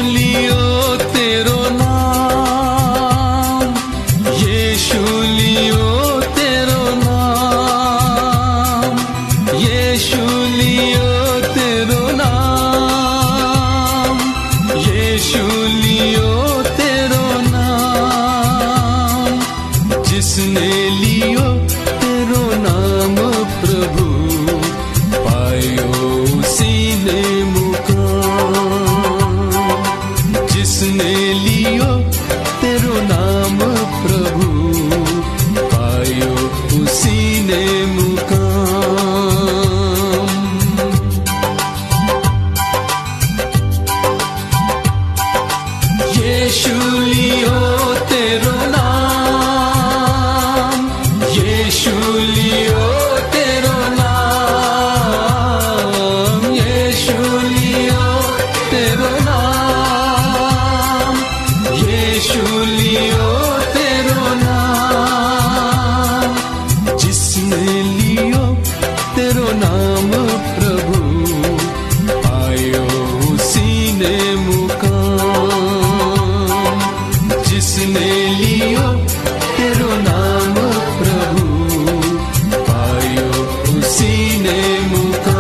लियो तेरो नाम, यीशु लियो तेरो नाम, यीशु लियो तेरो नाम, यीशु लियो तेरो नाम। जिसने लियो तेरो नाम प्रभु, पायो उसी ने मुकाम। जिसने लियो तेरो नाम प्रभु, पायो उसी ने मुकाम। यीशु लियो तेरो नाम, यीशु लियो तेरो नाम, यीशु लियो तेरो नाम, यीशु लियो तेरो नाम। जिसने लियो तेरो नाम प्रभु, आयो उसी ने मुकाम। जिसने लियो तेरो नाम प्रभु, पायो उसी ने मुकाम।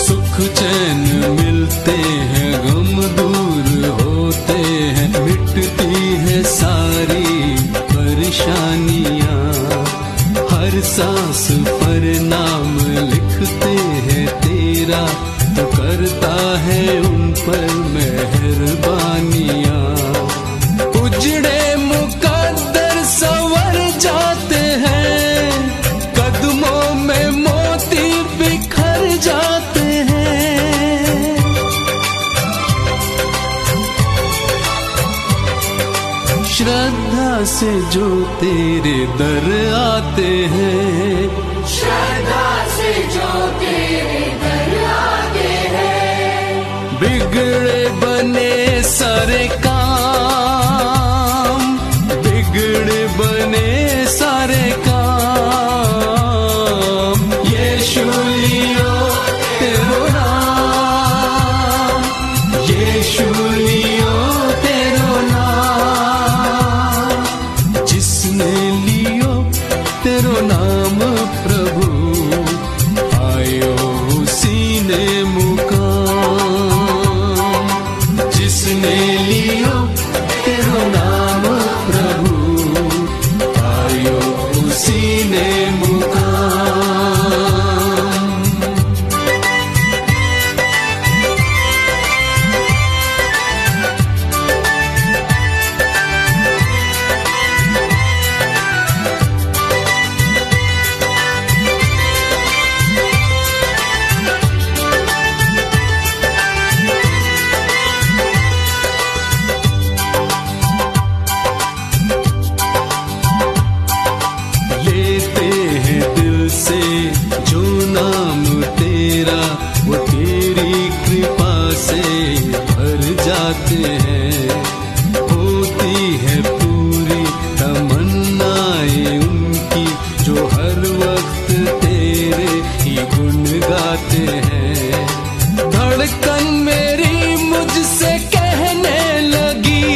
सुख चैन मिलते हैं, गम दूर होते हैं, मिटती है सारी परेशानियां। हर सांस पर नाम लिखते हैं तेरा, तो करता है उन पर मेहरबानियां। उजड़े मुकद्दर संवर जाते हैं, कदमों में मोती बिखर जाते हैं। श्रद्धा से जो तेरे दर आते हैं, श्रद्धा से जो तेरे दर आते हैं, बिगड़े बने सारे काम, बिगड़े बने सारे काम। यीशु लियो तेरो नाम, यीशु लियो तेरो नाम। जिसने लियो तेरो नाम प्रभु, आयो उसी ने मुकाम। जिसने लियो तेरो नाम प्रभु, आयो उसी ने मुकाम। लेते हैं दिल से जो नाम तेरा, वो तेरी कृपा से भर जाते हैं। होती है पूरी तमन्नाएं उनकी, जो हर वक्त तेरे ही गुण गाते हैं। धड़कन मेरी मुझसे कहने लगी,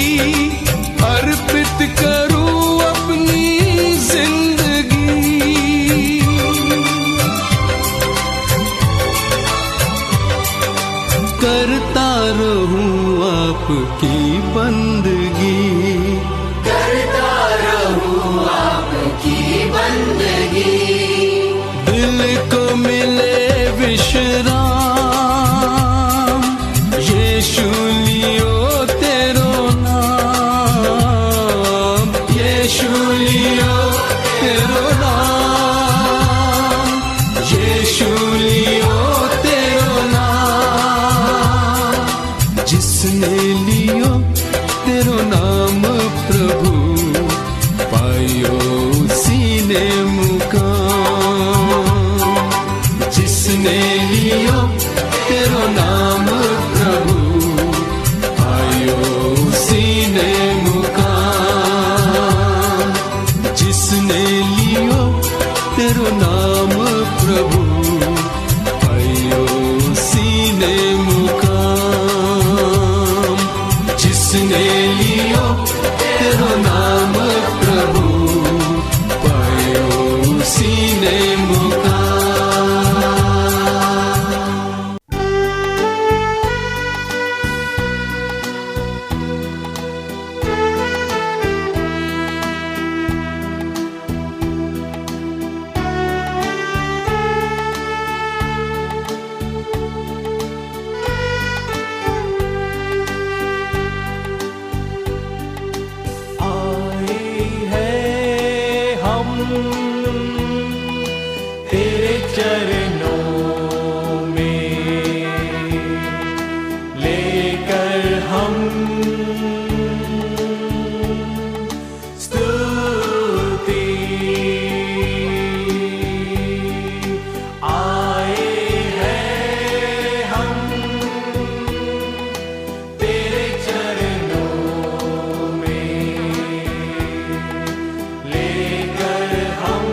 अर्पित करूं अपनी जिंदगी। करता रहूं आपकी बंदगी, करता रहूं आपकी बंदगी। दिल को मिले विश्राम, यीशु लियो तेरो नाम, यीशु लियो तेरो नाम। तेरो नाम प्रभु आयो सीने मुकाम जिसने लियो तेरो नाम प्रभु पायो सीने मुकाम। तेरे चरणों में लेकर हम स्तुति आए हैं हम तेरे चरणों में लेकर हम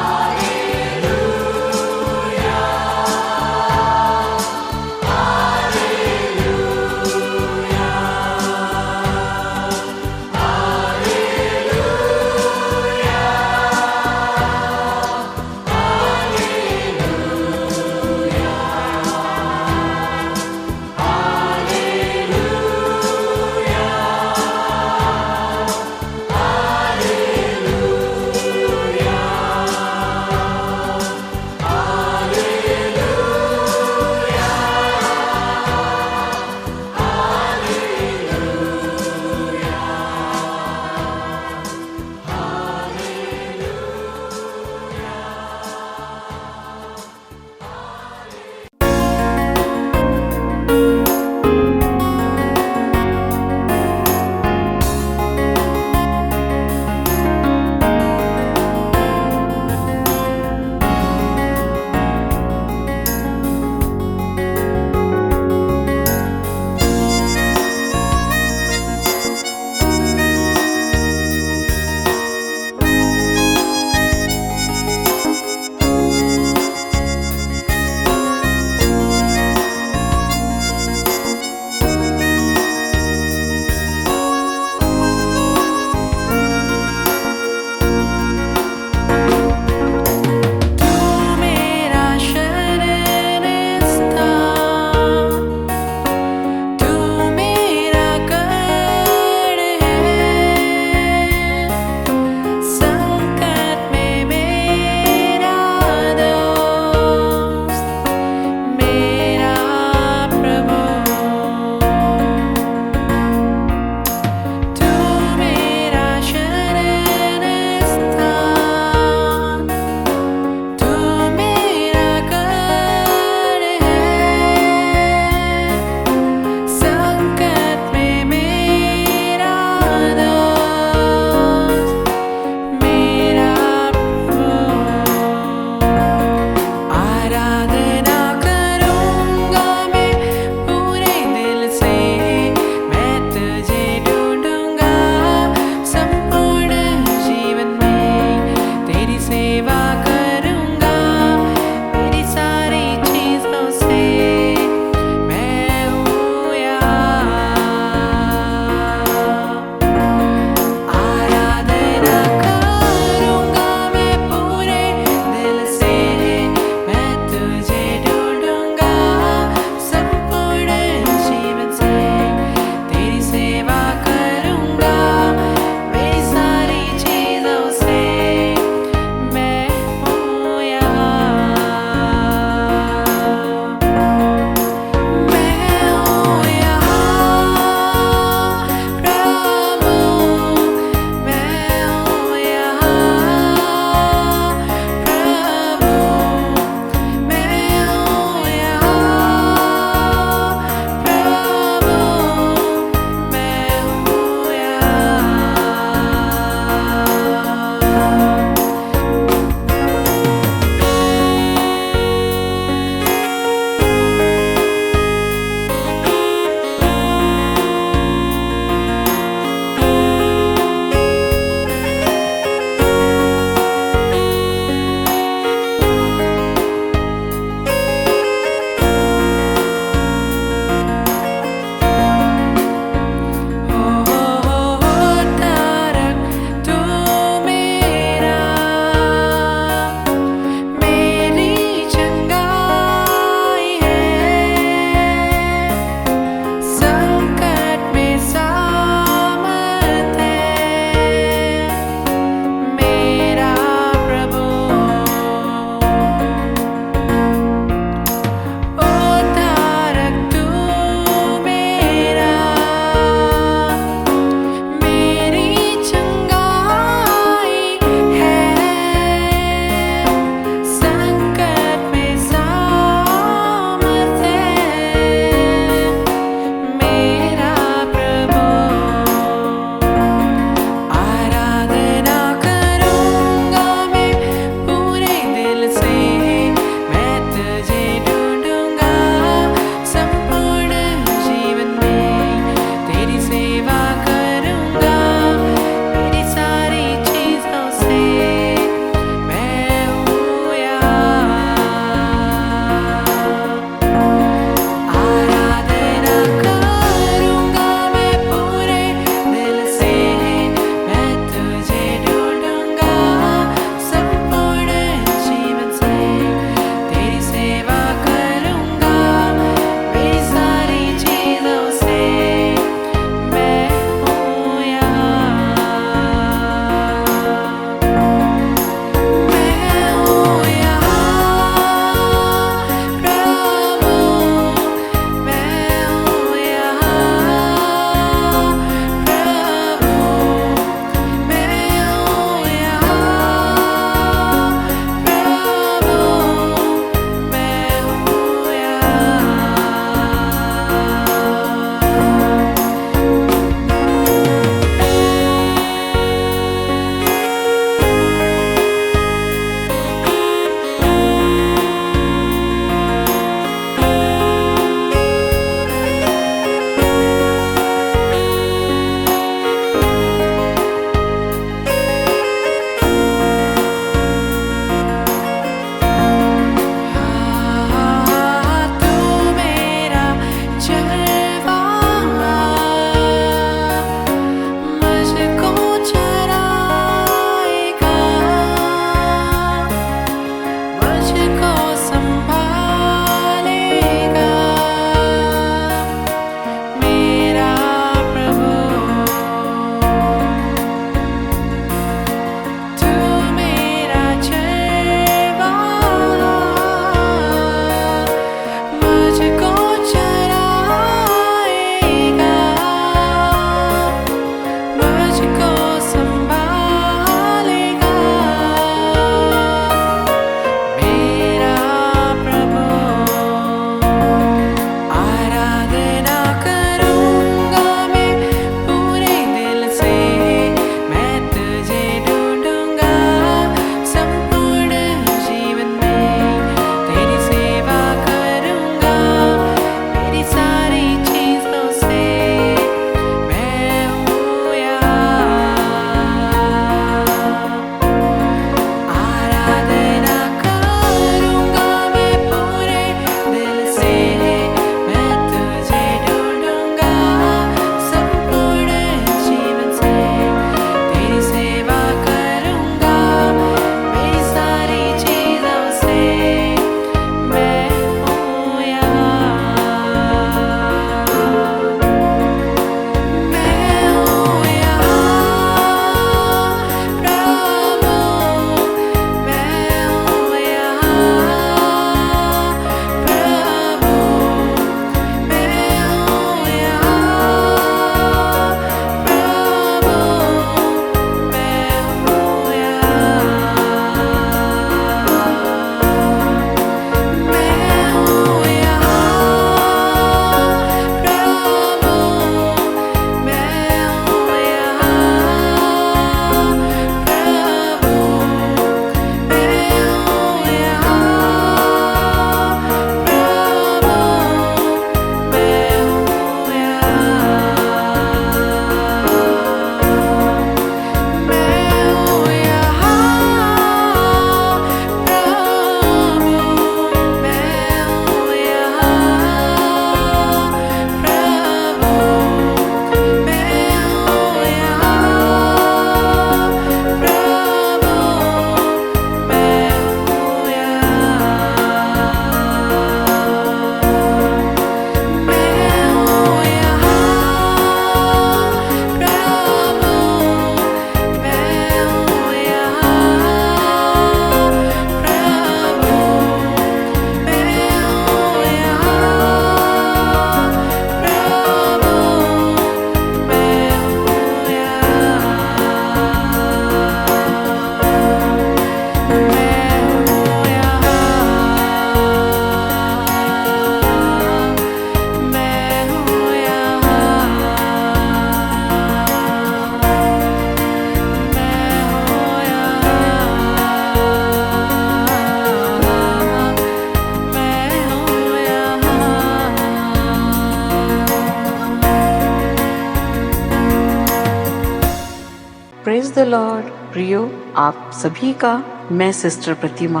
द लॉर्ड। प्रियो, आप सभी का मैं सिस्टर प्रतिमा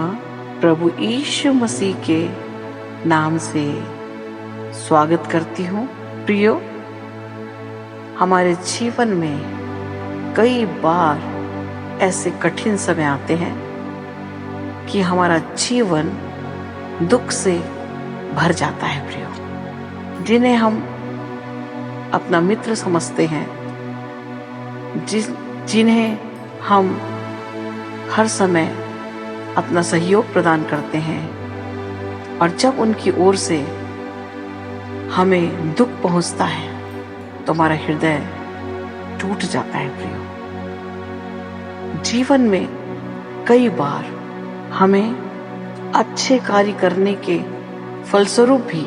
प्रभु यीशु मसीह के नाम से स्वागत करती हूँ। प्रियो, हमारे जीवन में कई बार ऐसे कठिन समय आते हैं कि हमारा जीवन दुख से भर जाता है। प्रियो, जिन्हें हम अपना मित्र समझते हैं, जिन्हें हम हर समय अपना सहयोग प्रदान करते हैं, और जब उनकी ओर से हमें दुख पहुंचता है तो हमारा हृदय टूट जाता है। प्रियो, जीवन में कई बार हमें अच्छे कार्य करने के फलस्वरूप भी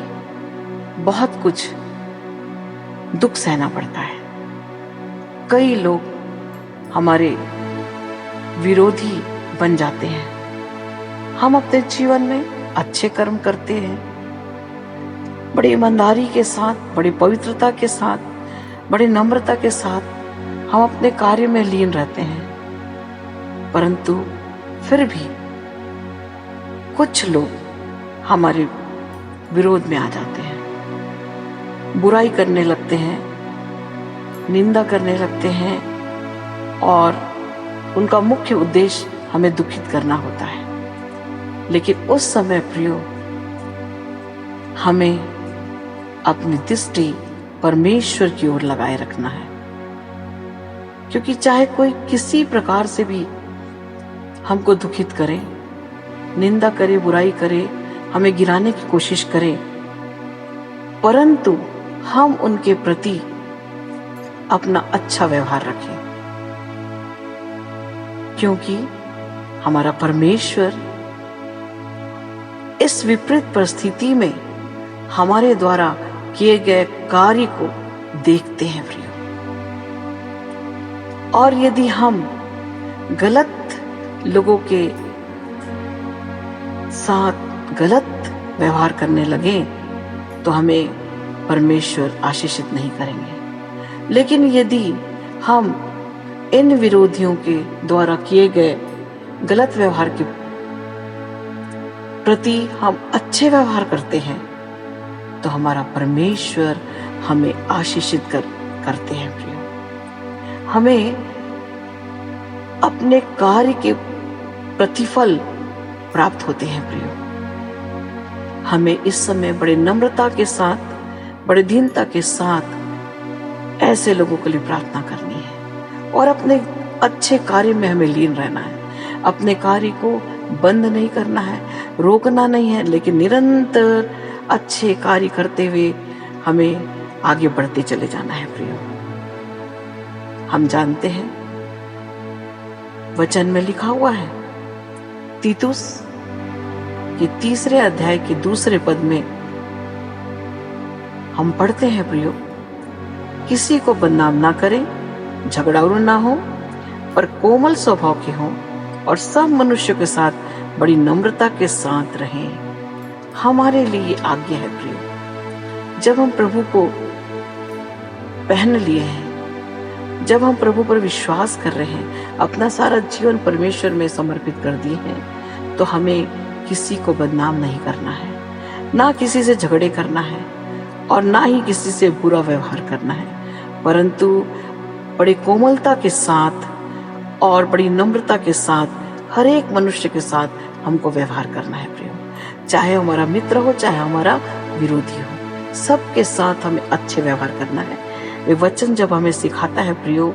बहुत कुछ दुख सहना पड़ता है। कई लोग हमारे विरोधी बन जाते हैं। हम अपने जीवन में अच्छे कर्म करते हैं, बड़ी ईमानदारी के साथ, बड़ी पवित्रता के साथ, बड़ी नम्रता के साथ हम अपने कार्य में लीन रहते हैं, परंतु फिर भी कुछ लोग हमारे विरोध में आ जाते हैं, बुराई करने लगते हैं, निंदा करने लगते हैं, और उनका मुख्य उद्देश्य हमें दुखित करना होता है। लेकिन उस समय प्रियो, हमें अपनी दृष्टि परमेश्वर की ओर लगाए रखना है, क्योंकि चाहे कोई किसी प्रकार से भी हमको दुखित करे, निंदा करे, बुराई करे, हमें गिराने की कोशिश करे, परंतु हम उनके प्रति अपना अच्छा व्यवहार रखें, क्योंकि हमारा परमेश्वर इस विपरीत परिस्थिति में हमारे द्वारा किए गए कार्य को देखते हैं। प्रियो, और यदि हम गलत लोगों के साथ गलत व्यवहार करने लगे तो हमें परमेश्वर आशीषित नहीं करेंगे। लेकिन यदि हम इन विरोधियों के द्वारा किए गए गलत व्यवहार के प्रति हम अच्छे व्यवहार करते हैं तो हमारा परमेश्वर हमें आशीषित करते हैं। प्रियो, हमें अपने कार्य के प्रतिफल प्राप्त होते हैं। प्रियो, हमें इस समय बड़े नम्रता के साथ, बड़े दीनता के साथ ऐसे लोगों के लिए प्रार्थना करनी है, और अपने अच्छे कार्य में हमें लीन रहना है। अपने कार्य को बंद नहीं करना है, रोकना नहीं है, लेकिन निरंतर अच्छे कार्य करते हुए हमें आगे बढ़ते चले जाना है। प्रियो, हम जानते हैं वचन में लिखा हुआ है, तीतुस के 3 अध्याय के 2 पद में हम पढ़ते हैं, प्रियो, किसी को बदनाम ना करें, झगड़ालू ना हो, पर कोमल स्वभाव के हों, और सब मनुष्यों के साथ बड़ी नम्रता के साथ रहें। हमारे लिए आज्ञा है। प्रियो, जब हम प्रभु को पहन लिए हैं, जब हम प्रभु पर विश्वास कर रहे हैं, अपना सारा जीवन परमेश्वर में समर्पित कर दिए हैं, तो हमें किसी को बदनाम नहीं करना है, ना किसी से झगड़े करना है, और ना ही किसी से बुरा व्यवहार करना है, परंतु बड़ी कोमलता के साथ और बड़ी नम्रता के साथ हर एक मनुष्य के साथ हमको व्यवहार करना है। प्रियो, चाहे हमारा मित्र हो, चाहे हमारा विरोधी हो, सबके साथ हमें अच्छे व्यवहार करना है। वे वचन जब हमें सिखाता है प्रियो,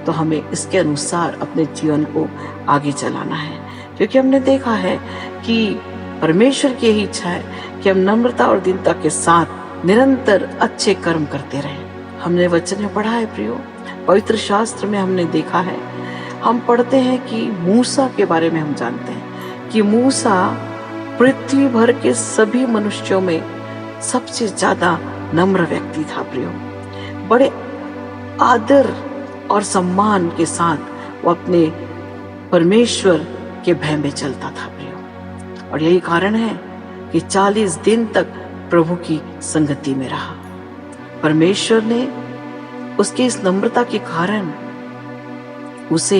तो हमें इसके अनुसार अपने जीवन को आगे चलाना है, क्योंकि हमने देखा है कि परमेश्वर की यही इच्छा है कि हम नम्रता और दीनता के साथ निरंतर अच्छे कर्म करते रहें। हमने वचन में पढ़ा है प्रियो, पवित्र शास्त्र में हमने देखा है, हम पढ़ते हैं कि मूसा के बारे में हम जानते हैं कि मूसा पृथ्वी भर के सभी मनुष्यों में सबसे ज्यादा नम्र व्यक्ति था। प्रियो, बड़े आदर और सम्मान के साथ वो अपने परमेश्वर के भय में चलता था। प्रियो, और यही कारण है कि 40 दिन तक प्रभु की संगति में रहा। परमेश्वर ने उसके इस नम्रता के कारण उसे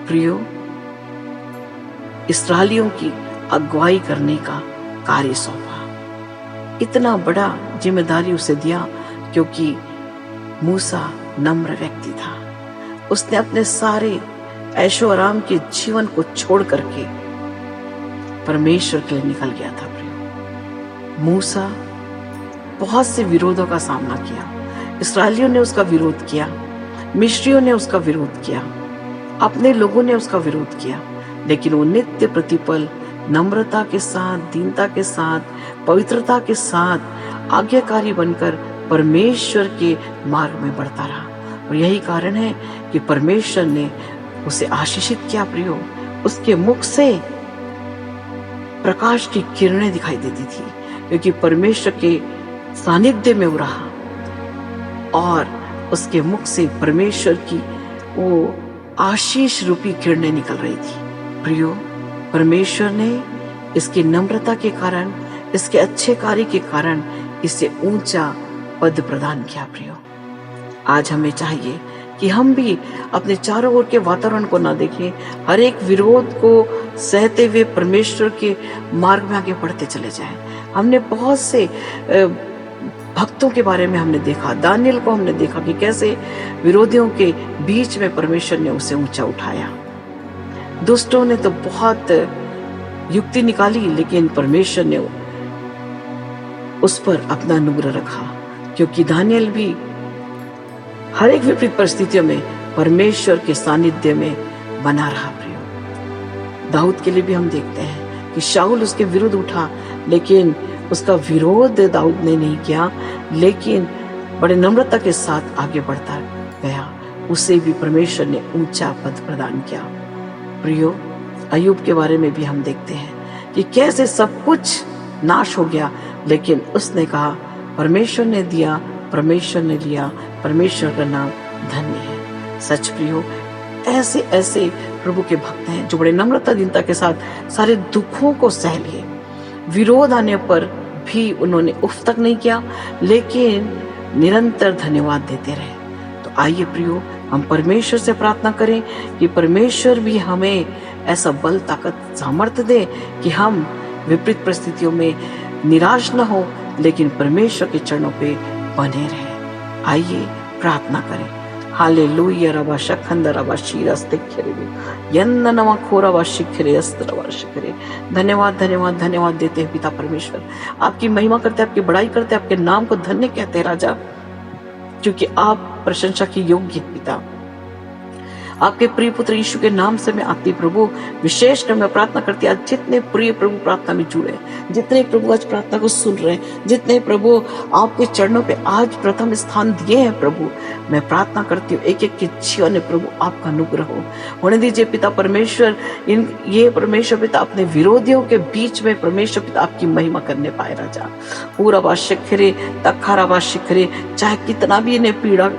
प्रियो, इस्राएलियों की अगुवाई करने का कार्य सौंपा। इतना बड़ा जिम्मेदारी उसे दिया क्योंकि मूसा नम्र व्यक्ति था। उसने अपने सारे ऐशो आराम के जीवन को छोड़ करके परमेश्वर के लिए निकल गया था। प्रियो, मूसा बहुत से विरोधों का सामना किया। इस्राएलियों ने उसका विरोध किया, मिस्रियों ने उसका विरोध किया, अपने लोगों ने उसका विरोध किया, लेकिन वो नित्य प्रतिपल नम्रता के साथ, दीनता के साथ, पवित्रता के साथ आज्ञाकारी बनकर परमेश्वर के मार्ग में बढ़ता रहा। और यही कारण है कि परमेश्वर ने उसे आशीषित किया। प्रियो, उसके मुख से प्रकाश की किरणें दिखाई देती थी क्योंकि परमेश्वर के सानिध्य में वो रहा और उसके मुख से परमेश्वर की वो आशीष रूपी किरणें निकल रही थी। प्रियो, परमेश्वर ने इसकी नम्रता के कारण, इसके अच्छे कार्य के कारण इसे ऊंचा पद प्रदान किया। प्रियो, आज हमें चाहिए कि हम भी अपने चारों ओर के वातावरण को ना देखें, हर एक विरोध को सहते हुए परमेश्वर के मार्ग में आगे बढ़ते चले जाएं। हमने बहुत से भक्तों के बारे में हमने देखा, दानियल को हमने देखा कि कैसे विरोधियों के बीच में परमेश्वर ने उसे ऊंचा उठाया। दुष्टों ने तो बहुत युक्ति निकाली, लेकिन परमेश्वर ने उस पर अपना अनुग्रह रखा क्योंकि दानियल भी हर एक विपरीत परिस्थितियों में परमेश्वर के सानिध्य में बना रहा। प्रियो, दाऊद के लिए भी हम देखते हैं कि शाऊल उसके विरुद्ध उठा, लेकिन उसका विरोध दाऊद ने नहीं किया, लेकिन बड़े नम्रता के साथ आगे बढ़ता गया। उसे भी परमेश्वर ने ऊंचा पद प्रदान किया। प्रियो, अय्यूब के बारे में भी हम देखते हैं कि कैसे सब कुछ नाश हो गया, लेकिन उसने कहा परमेश्वर ने दिया, परमेश्वर ने लिया, परमेश्वर का नाम धन्य है। सच प्रियो, ऐसे ऐसे प्रभु के भक्त हैं जो बड़े नम्रता दीनता के साथ सारे दुखों को सह लिए। विरोध आने पर भी उन्होंने उफ तक नहीं किया, लेकिन निरंतर धन्यवाद देते रहे। तो आइए प्रियो, हम परमेश्वर से प्रार्थना करें कि परमेश्वर भी हमें ऐसा बल, ताकत, सामर्थ्य दे कि हम विपरीत परिस्थितियों में निराश न हो, लेकिन परमेश्वर के चरणों पे बने रहें। आइए प्रार्थना करें। हालेलुया रबा शखंद रबा शीरस्तिखरे यन्न नवा खोरबा शिखरे अस्त्रबा शिखरे। धन्यवाद धन्यवाद धन्यवाद देते हैं पिता परमेश्वर, आपकी महिमा करते, आपकी बड़ाई करते, आपके नाम को धन्य कहते हैं राजा, क्योंकि आप प्रशंसा की योग्य पिता। आपके प्रिय पुत्र यीशु के नाम से मैं आती प्रभु विशेष कर मैं प्रार्थना करती, आज जितने प्रिय प्रभु प्रार्थना में जुड़े, जितने प्रभु आज प्रार्थना को सुन रहे हैं, जितने प्रभु आपके चरणों पे आज प्रथम स्थान दिए हैं प्रभु, मैं प्रार्थना करती हूँ एक एक के जीवन में प्रभु आपका अनुग्रह हो होने दीजिए पिता परमेश्वर। ये परमेश्वर पिता अपने विरोधियों के बीच में परमेश्वर पिता आपकी महिमा करने पाए राजा। पूरा बात शिखरे तखारा बात शिखरे, चाहे कितना भी इन्हें पीड़ा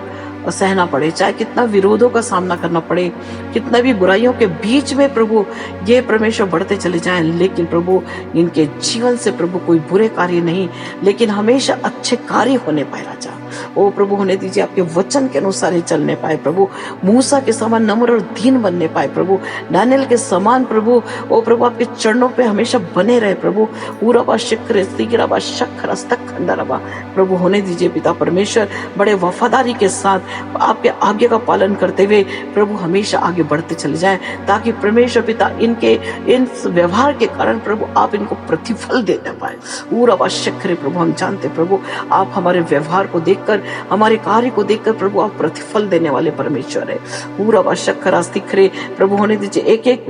सहना पड़े, चाहे कितना विरोधों का सामना करना पड़े, कितना भी बुराइयों के बीच में प्रभु ये परमेश्वर बढ़ते चले जाएं, लेकिन प्रभु इनके जीवन से प्रभु कोई बुरे कार्य नहीं, लेकिन हमेशा अच्छे कार्य होने पाए राजा। ओ प्रभु होने दीजिए आपके वचन के अनुसार ही चलने पाए प्रभु, मूसा के समान नम्र और दीन बनने पाए प्रभु, दानियल के समान प्रभु ओ प्रभु आपके चरणों पे हमेशा बने रहे प्रभु। पूरा शिखर स्तिगिरा शक्र खंडरबा प्रभु होने दीजिए पिता परमेश्वर, बड़े वफादारी के साथ आपके आज्ञा का पालन करते हुए प्रभु हमेशा आगे बढ़ते चले जाएं, ताकि परमेश्वर पिता इनके इन व्यवहार के कारण प्रभु आप इनको प्रतिफल देने पाए। पूरा शिखर प्रभु हम जानते प्रभु आप हमारे व्यवहार को देखकर, हमारे कार्य को देखकर प्रभु आप प्रतिफल देने वाले परमेश्वर है। पूरा शक्कर स्तिखरे प्रभु होने दीजिए एक एक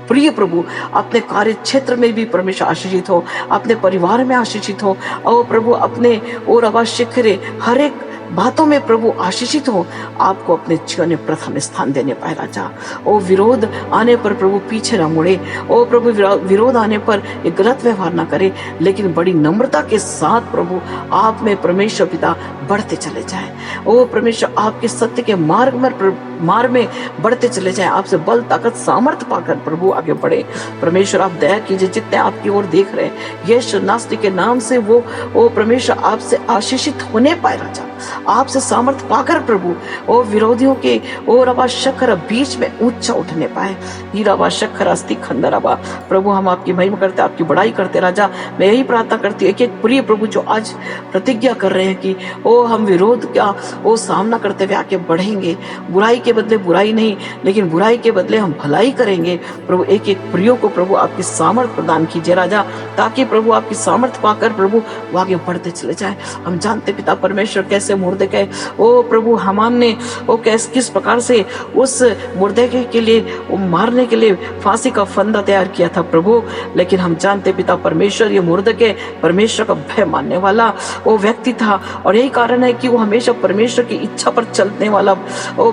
प्रिय प्रभु अपने कार्य क्षेत्र में भी परमेश्वर आशीषित हो, अपने परिवार में आशीषित हो, और प्रभु अपने और अवश्य करे हर एक बातों में प्रभु आशीषित हो, आपको अपने जीवन में प्रथम स्थान देने पाए राजा। ओ विरोध आने पर प्रभु पीछे न मुड़े, ओ प्रभु विरोध आने पर ये गलत व्यवहार न करे, लेकिन बड़ी नम्रता के साथ प्रभु आप में परमेश्वर पिता बढ़ते चले जाएं। ओ परमेश्वर आपके सत्य के मार्ग में बढ़ते चले जाएं, आपसे बल ताकत सामर्थ्य पाकर प्रभु आगे बढ़े। परमेश्वर आप दया कीजिए, जितने आपकी ओर देख रहे हैं यीशु नासरी के नाम से वो ओ परमेश्वर आपसे आशीषित होने पाए राजा। आपसे सामर्थ्य पाकर प्रभु ओ विरोधियों के ओ रबा शक्कर बीच में ऊंचा उठने पाए। ही रबा शक्कर अस्ति खंडरबा प्रभु हम आपकी महिमा करते, आपकी बड़ाई करते राजा। मैं यही प्रार्थना करती हूँ एक एक प्रिय प्रभु जो आज प्रतिज्ञा कर रहे हैं कि ओ हम विरोध का ओ सामना करते हुए आगे बढ़ेंगे, बुराई के बदले बुराई नहीं लेकिन बुराई के बदले हम भलाई करेंगे। प्रभु एक एक प्रियो को प्रभु आपकी सामर्थ प्रदान कीजिए राजा, ताकि प्रभु आपकी सामर्थ पाकर प्रभु वो आगे बढ़ते चले जाए। हम जानते पिता परमेश्वर कैसे मुर्दकै ओ प्रभु हामान ने ओ किस प्रकार से उस मुर्दकै के लिए वो मारने के लिए फांसी का फंदा तैयार किया था प्रभु, लेकिन हम जानते पिता परमेश्वर ये मुर्दकै परमेश्वर का भय मानने वाला वो व्यक्ति था और यही कारण है कि वो हमेशा परमेश्वर की इच्छा पर चलने वाला वो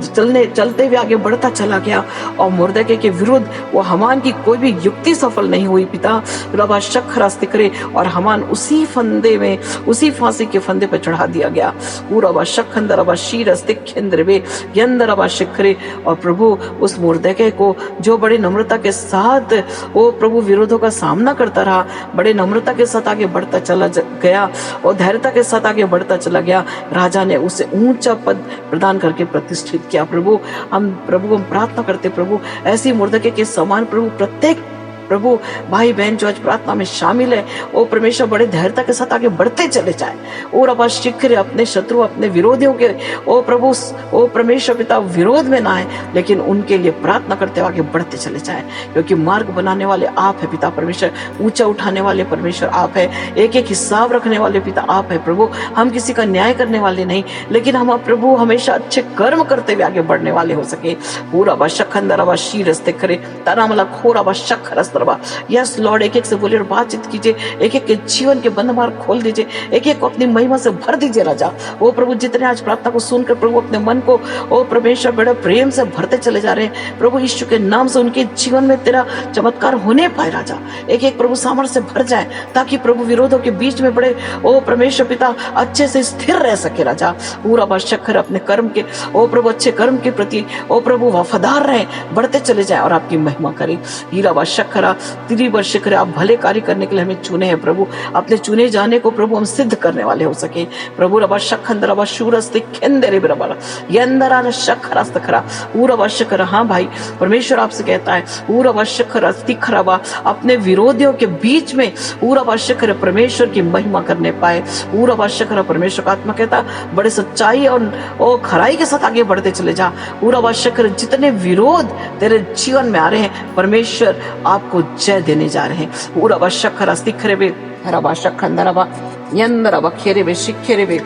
चलते हुए आगे बढ़ता चला गया और मुर्दकै के विरुद्ध वो हमान की कोई भी युक्ति सफल नहीं हुई पिता रबा शक रास्ते करे और हमान उसी फंदे में उसी फांसी के फंदे पर चढ़ा दिया गया। पूरा शक अंदर रबा शीर अस्ते केंद्र वे यंदर रबा शिखरे और प्रभु उस मुर्दकै को जो बड़ी नम्रता के साथ वो प्रभु विरोधों का सामना करता रहा, बड़े नम्रता के साथ आगे बढ़ता चला गया और धैर्यता के साथ आगे बढ़ता चला गया, राजा ने उसे ऊंचा पद प्रदान करके प्रतिष्ठित किया। प्रभु हम प्रार्थना करते प्रभु ऐसी मुर्दकै के समान प्रभु प्रत्येक प्रभु भाई बहन जो आज प्रार्थना में शामिल है ओ परमेश्वर बड़े धैर्यता के साथ आगे बढ़ते चले जाए और अब शीघ्र अपने शत्रु अपने विरोधियों के ओ प्रभु ओ परमेश्वर पिता विरोध में ना आए लेकिन उनके लिए प्रार्थना करते आगे बढ़ते चले जाए, क्योंकि मार्ग बनाने वाले आप है पिता परमेश्वर, ऊंचा उठाने वाले परमेश्वर आप है, एक एक हिसाब रखने वाले पिता आप है प्रभु। हम किसी का न्याय करने वाले नहीं लेकिन हम प्रभु हमेशा अच्छे कर्म करते हुए आगे बढ़ने वाले हो सके। पूरा बशक अंदर शीर रस्ते करे तारा मला खोरा बशक रस्त यस लॉर्ड एक एक से बोलिए और बातचीत कीजिए, एक एक के जीवन के बंद मार्ग खोल दीजिए, एक एक को अपनी महिमा से भर दीजिए राजा। ओ प्रभु जितने आज प्रार्थना को सुनकर प्रभु अपने मन को ओ परमेश्वर बड़े प्रेम से भरते चले जा रहे हैं प्रभु यीशु के नाम से उनके जीवन में तेरा चमत्कार होने पाए राजा। एक एक प्रभु सामर्थ्य से भर जाए ताकि प्रभु विरोधों के बीच में बड़े ओ परमेश्वर पिता अच्छे से स्थिर रह सके राजा। पूरा बशक्कर अपने कर्म के ओ प्रभु अच्छे कर्म के प्रति ओ प्रभु वफादार रहे, बढ़ते चले जाए और आपकी महिमा करें। हीरा बशक्कर तेरी वर्ष करे आप भले कार्य करने के लिए हमें चुने हैं प्रभु, अपने चुने जाने को प्रभु हम सिद्ध करने वाले हो सके प्रभु। रबा शखंद रबा शूरस्ते खेंदरे बरबरा यंदरा शखरस्त खरा पूरा वर्ष कर। हाँ भाई परमेश्वर आपसे कहता है पूरा वर्ष कर अस्ति खराबा अपने विरोधियों के बीच में पूरा वर्ष कर परमेश्वर की महिमा करने पाए। पूरा वर्ष कर परमेश्वर का आत्मा कहता बड़े सच्चाई और खराई के साथ आगे बढ़ते चले जा। पूरा वर्ष कर जितने विरोध तेरे जीवन में आ रहे हैं परमेश्वर आपको जय देने जा रहे हैं। पूरा बशक रस्तिखरे बे रबा शखंदरबा यंदरबा खेरे बे शिखरे बे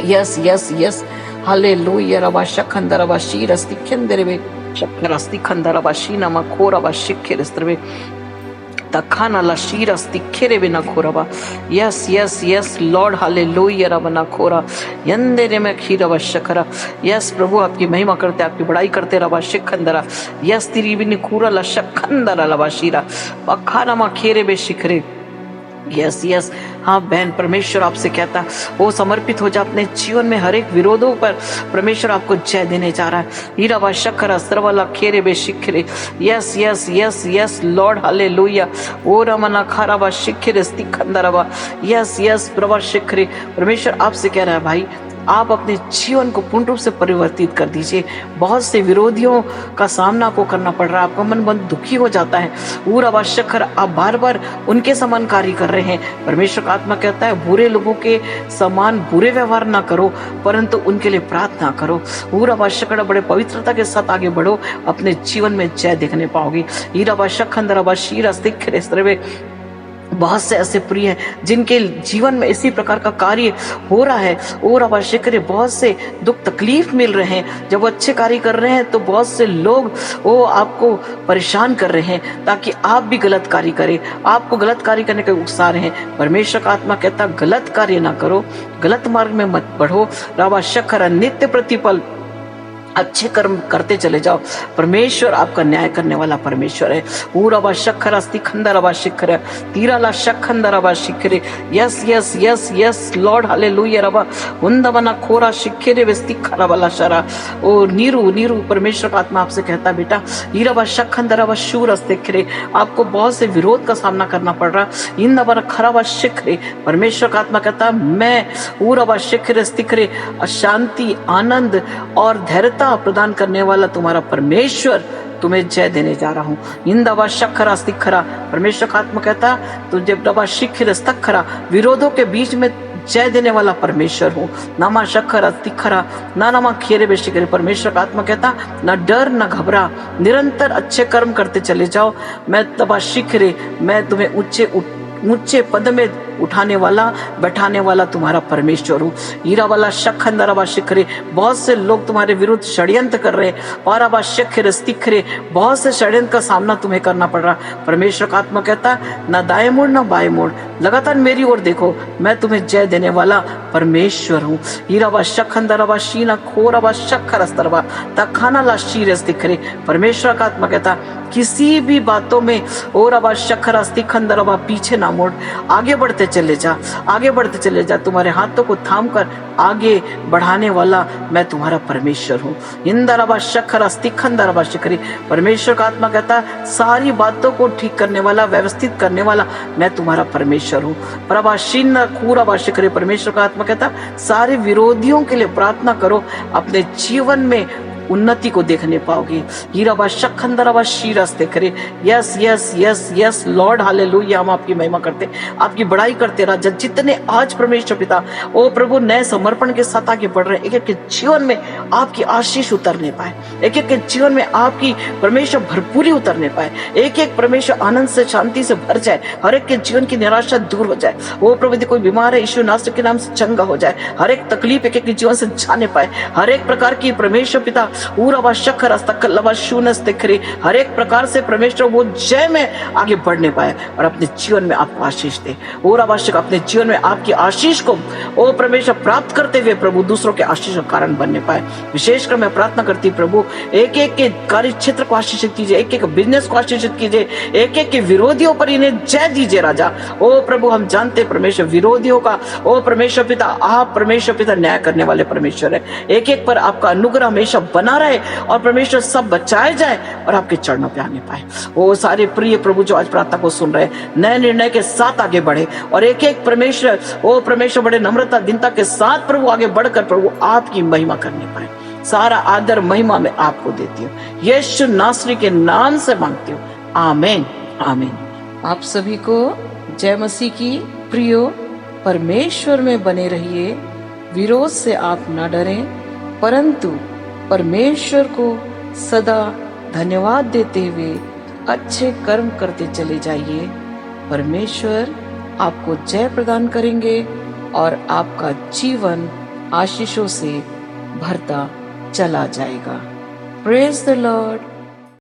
यस यस यस हालेलुया रबा शखंदरबा शीरस्तिखेंदरे बे शखरस्तिखंदरबा शीनमा खोरबा शिखरेस्त्रबे तखाना ला शीरस्तिखेरे बे ना खोरबा yes yes yes Lord hallelujah रबा ना खोरा यंदरे में खीरबा शखरा। यस प्रभु आपकी महिमा करते आपकी बड़ाई करते रबा शिखंदरा यस तिरी बिन खूरा ला शखंदरा लबा शीरा पखाना मा खेरे बे शिखरे यस यस। हाँ बहन परमेश्वर आपसे कहता वो समर्पित हो जा अपने जीवन में हर एक विरोधों पर परमेश्वर आपको जय देने जा रहा है। हीरा व शक्कर अस्त्रवाला खेरे बे शिखरे yes yes yes yes Lord hallelujah ओ रमना खारा व शिखरे स्तिखंदरवा यस यस प्रभा शिखरे। परमेश्वर आपसे कह रहा है भाई आप अपने जीवन को पूर्ण रूप से परिवर्तित कर दीजिए। बहुत से विरोधियों का सामना आपको करना पड़ रहा है, आपका मन बहुत दुखी हो जाता है, पूरा आवश्यक आप बार बार उनके समान कार्य कर रहे हैं। परमेश्वर का आत्मा कहता है बुरे लोगों के समान बुरे व्यवहार ना करो परंतु उनके लिए प्रार्थना करो। पूरा आवश्यक बड़े पवित्रता के साथ आगे बढ़ो, अपने जीवन में जय देखने पाओगे। हीरा आवश्यक अंदर शीरा स्तिख बहुत से ऐसे प्रिय हैं जिनके जीवन में इसी प्रकार का कार्य हो रहा है और आवश्यक है। बहुत से दुख तकलीफ मिल रहे हैं, जब वो अच्छे कार्य कर रहे हैं तो बहुत से लोग वो आपको परेशान कर रहे हैं ताकि आप भी गलत कार्य करें, आपको गलत कार्य करने के उकसा रहे हैं। परमेश्वर का आत्मा कहता गलत कार्य ना करो, गलत मार्ग में मत बढ़ो। रावा शखरा नित्य प्रतिपल अच्छे कर्म करते चले जाओ। परमेश्वर आपका न्याय करने वाला परमेश्वर है। ऊरबा शक्खर अस्ति खंडरबा शिखर तीराला शखंदरबा शिखरे। Yes yes yes yes Lord hallelujah रबा उन्दवना खोरा शिखरे वेस्ति खरबला शरा। ओ नीरू नीरू परमेश्वर का आत्मा आपसे कहता बेटा ईरबा शखंदरबा शूर अस्तिखरे। आपको बहुत से विरोध का सामना करना पड़ रहा। इंदवना खरबा शिखरे। परमेश्वर का आत्मा कहता मैं ऊरबा शिखरे स्तिखरे शांति आनंद और धैर्यता प्रदान करने वाला तुम्हारा परमेश्वर तुम्हें जय देने जा रहा हूँ। इंदवा शक्खरा स्तिखरा। परमेश्वर का आत्मा कहता तो जब दबा शिखर स्तखरा विरोधों के बीच में जय देने वाला परमेश्वर हूँ। नामा शक्खरा स्तिखरा ना नामा खेरे बेशिकरे। परमेश्वर का आत्मा कहता ना डर ना घबरा, निरंतर अच्छे कर्म करते चले जाओ। मैं दबा शिखरे मैं तुम्हें ऊंचे पद में उठाने वाला बैठाने वाला तुम्हारा परमेश्वर हूँ। हीरा वाला शखंदरबा शिखरे। बहुत से लोग तुम्हारे विरुद्ध षड्यंत्र कर रहे हैं। पाराबा शिखरे स्तिखरे। बहुत से षड्यंत्र का सामना तुम्हें करना पड़ रहा। परमेश्वर का आत्मा कहता ना दाएं मुड़ ना बाएं मुड़, लगातार मेरी ओर देखो, मैं तुम्हें जय देने वाला परमेश्वर हूँ। हीराबा शखंदरबा शीना खोरबा शक्खर स्तरबा तखाना ला शीर स्तिखरे। परमेश्वर का आत्मा कहता किसी भी बातों में और अब शक्खर अस्तिखंदरबा पीछे ना मोड़, आगे बढ़ते चले जा, आगे बढ़ते चले जा। तुम्हारे हाथों को थाम कर आगे बढ़ाने वाला मैं तुम्हारा परमेश्वर हूँ। इंदरबा शक्खर अस्तिखंदरबा शिखरी। परमेश्वर का आत्मा कहता सारी बातों को ठीक करने वाला व्यवस्थित करने वाला मैं तुम्हारा परमेश्वर हूँ। प्रभाशीन खूरबा शिखरी। परमेश्वर का आत्मा कहता सारे विरोधियों के लिए प्रार्थना करो, अपने जीवन में उन्नति को देखने पाओगे। हीराबा शखंदरबा शीरस देखरे। Yes yes yes yes Lord hallelujah. हम आपकी महिमा करते, आपकी बड़ाई करते राजा। जितने आज परमेश्वर पिता ओ प्रभु नए समर्पण के साथ आगे बढ़ रहे, एक एक के जीवन में आपकी आशीष उतरने पाए, एक एक के जीवन में आपकी परमेश्वर भरपूरी उतरने पाए, एक एक परमेश्वर आनंद से शांति से भर जाए, हर एक के जीवन की निराशा दूर हो जाए। ओ प्रभु यदि कोई बीमार है यीशु नासरी के नाम से चंगा हो जाए, हर एक तकलीफ एक एक के जीवन से जाने पाए, हर एक प्रकार की परमेश्वर पिता हर एक प्रकार से परमेश्वर वो जय में आगे बढ़ने पाए और अपने जीवन में आपको आशीष दे। और आवश्यक अपने जीवन में आपकी आशीष को ओ परमेश्वर प्राप्त करते हुए प्रभु दूसरों के आशीष का कारण बनने पाए। विशेषकर मैं प्रार्थना करती प्रभु एक एक के कार्य क्षेत्र को आशीषित कीजिए, एक एक बिजनेस को आशीषित कीजिए, एक एक के विरोधियों पर इन्हें जय दीजिए राजा। ओ प्रभु हम जानते परमेश्वर विरोधियों का ओ परमेश्वर पिता आप परमेश्वर पिता न्याय करने वाले परमेश्वर है। एक एक पर आपका अनुग्रह हमेशा बना रहे और परमेश्वर सब बचाए जाए और आपके चरणों पे आने पाए। वो सारे प्रिय प्रभु जो आज प्रार्थना को सुन रहे नए निर्णय के साथ आगे बढ़े और एक एक परमेश्वर ओ परमेश्वर बड़े नम्रता दीनता के साथ प्रभु आगे बढ़कर प्रभु आपकी महिमा करने पाए। सारा आदर महिमा में आपको देती हूँ, यीशु नासरी के नाम से मांगती हूँ, आमीन आमीन। आप सभी को जय मसीह की। प्रियो परमेश्वर में बने रहिए, विरोध से आप न डरें परंतु परमेश्वर को सदा धन्यवाद देते हुए अच्छे कर्म करते चले जाइए। परमेश्वर आपको जय प्रदान करेंगे और आपका जीवन आशीषों से भरता चला जाएगा। Praise the Lord.